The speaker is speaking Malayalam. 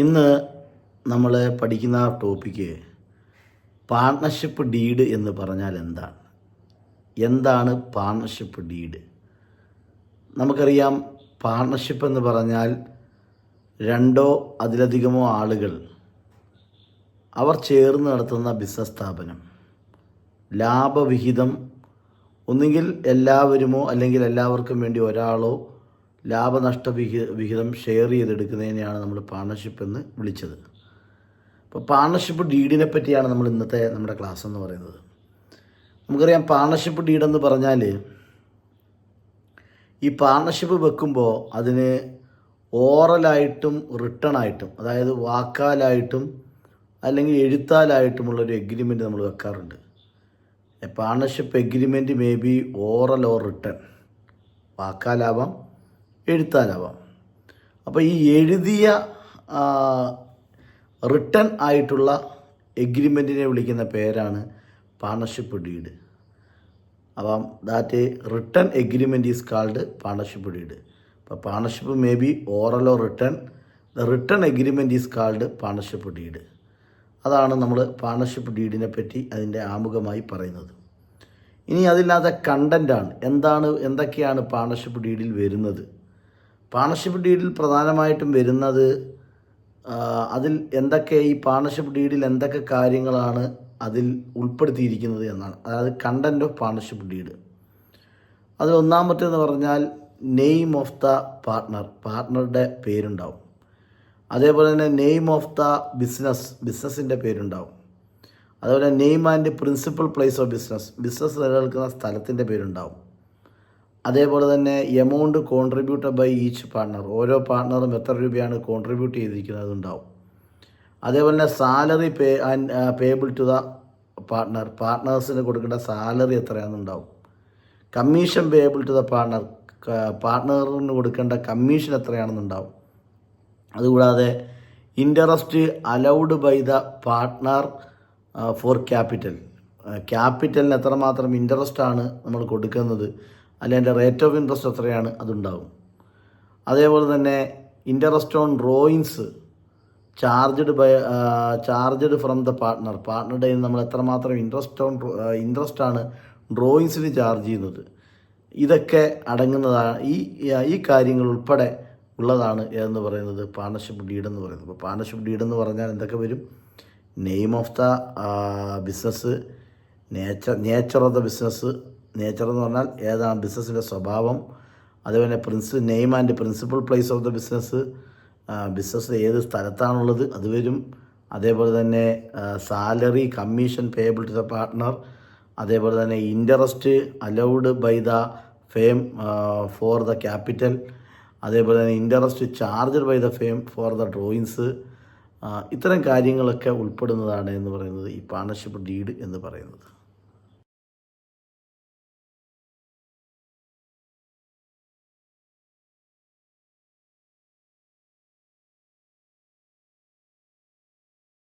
ഇന്ന് നമ്മൾ പഠിക്കുന്ന ടോപ്പിക്ക് പാർട്ണർഷിപ്പ് ഡീഡ് എന്ന് പറഞ്ഞാൽ എന്താണ് പാർട്ണർഷിപ്പ് ഡീഡ്? നമുക്കറിയാം, പാർട്ണർഷിപ്പ് എന്ന് പറഞ്ഞാൽ രണ്ടോ അതിലധികമോ ആളുകൾ അവർ ചേർന്ന് നടത്തുന്ന ബിസിനസ് സ്ഥാപനം. ലാഭവിഹിതം ഒന്നുകിൽ എല്ലാവരുമോ അല്ലെങ്കിൽ എല്ലാവർക്കും വേണ്ടി ഒരാളോ ലാഭനഷ്ട വിഹിതം ഷെയർ ചെയ്തെടുക്കുന്നതിനെയാണ് നമ്മൾ പാർട്ണർഷിപ്പ് എന്ന് വിളിച്ചത്. അപ്പോൾ പാർട്ണർഷിപ്പ് ഡീഡിനെ പറ്റിയാണ് നമ്മൾ ഇന്നത്തെ നമ്മുടെ ക്ലാസ് എന്ന് പറയുന്നത്. നമുക്കറിയാം, പാർട്ണർഷിപ്പ് ഡീഡെന്ന് പറഞ്ഞാൽ ഈ പാർട്ണർഷിപ്പ് വെക്കുമ്പോൾ അതിന് ഓറലായിട്ടും റിട്ടൺ ആയിട്ടും, അതായത് വാക്കാലായിട്ടും അല്ലെങ്കിൽ എഴുത്താലായിട്ടുമുള്ളൊരു എഗ്രിമെൻറ്റ് നമ്മൾ വെക്കാറുണ്ട്. A partnership agreement may be oral or written, വാക്കാലാവാം എഴുത്താലാവാം. അപ്പോൾ ഈ എഴുതിയ റിട്ടൺ ആയിട്ടുള്ള എഗ്രിമെൻറ്റിനെ വിളിക്കുന്ന പേരാണ് പാർട്ണർഷിപ്പ് ഡീഡ്. അപ്പം that written agreement is called partnership deed. അപ്പോൾ partnership may be oral or written, the written agreement is called partnership deed. അതാണ് നമ്മൾ പാർട്ണർഷിപ്പ് ഡീഡിനെ പറ്റി അതിൻ്റെ ആമുഖമായി പറയുന്നത്. ഇനി അതില്ലാത്ത കണ്ടൻ്റാണ്, എന്തൊക്കെയാണ് പാർട്ണർഷിപ്പ് ഡീഡിൽ വരുന്നത്. പാർട്ണർഷിപ്പ് ഡീഡിൽ പ്രധാനമായിട്ടും വരുന്നത് അതിൽ ഈ പാർട്ണർഷിപ്പ് ഡീഡിൽ എന്തൊക്കെ കാര്യങ്ങളാണ് അതിൽ ഉൾപ്പെടുത്തിയിരിക്കുന്നത് എന്നാണ്. അതായത് കണ്ടൻറ് ഓഫ് പാർട്ണർഷിപ്പ് ഡീഡ്. അതിൽ ഒന്നാമത്തേന്ന് പറഞ്ഞാൽ നെയിം ഓഫ് ദ പാർട്ണറുടെ പേരുണ്ടാവും. അതേപോലെ തന്നെ നെയിം ഓഫ് ദ ബിസിനസ്സിൻ്റെ പേരുണ്ടാവും. അതുപോലെ name and principal place of business നിലനിൽക്കുന്ന സ്ഥലത്തിൻ്റെ പേരുണ്ടാവും. അതേപോലെ തന്നെ amount contributed by each partner, ഓരോ പാർട്ണറും എത്ര രൂപയാണ് കോൺട്രിബ്യൂട്ട് ചെയ്തിരിക്കുന്നത് ഉണ്ടാവും. അതേപോലെ തന്നെ സാലറി പേബിൾ ടു ദ പാർട്ണേഴ്സിന് കൊടുക്കേണ്ട സാലറി എത്രയാണെന്നുണ്ടാവും. കമ്മീഷൻ പേബിൾ ടു ദ പാർട്ണറിന് കൊടുക്കേണ്ട കമ്മീഷൻ എത്രയാണെന്നുണ്ടാവും. അതുകൂടാതെ interest allowed by the partner for ക്യാപിറ്റലിന് എത്രമാത്രം ഇൻട്രസ്റ്റാണ് നമ്മൾ കൊടുക്കുന്നത്, അല്ലെങ്കിൽ അതിൻ്റെ റേറ്റ് ഓഫ് ഇൻട്രസ്റ്റ് എത്രയാണ്, അതുണ്ടാവും. അതേപോലെ തന്നെ interest on drawings charged from the പാർട്ണറുടെ നമ്മൾ എത്രമാത്രം ഇൻട്രസ്റ്റാണ് ഡ്രോയിങ്സിന് ചാർജ് ചെയ്യുന്നത്. ഇതൊക്കെ അടങ്ങുന്നതാണ്, ഈ കാര്യങ്ങൾ ഉൾപ്പെടെ ഉള്ളതാണ് എന്ന് പറയുന്നത് പാർട്ണർഷിപ്പ് ഡീഡ് എന്ന് പറയുന്നത്. അപ്പോൾ പാർട്ണർഷിപ്പ് ഡീഡ് എന്ന് പറഞ്ഞാൽ എന്തൊക്കെ വരും? Name of the business, nature of the business, nature എന്ന് പറഞ്ഞാൽ ഏതാണ് ബിസിനസ്സിൻ്റെ സ്വഭാവം. അതേപോലെ name and principal place of the business ഏത് സ്ഥലത്താണുള്ളത് അത് വരും. അതേപോലെ തന്നെ salary, commission payable to the partner. അതേപോലെ തന്നെ interest allowed by the firm for the capital. അതേപോലെ തന്നെ interest charged by the firm for the drawings. ഇത്തരം കാര്യങ്ങളൊക്കെ ഉൾപ്പെടുന്നതാണ് എന്ന് പറയുന്നത് ഈ പാർട്ണർഷിപ്പ് ഡീഡ് എന്ന് പറയുന്നത്.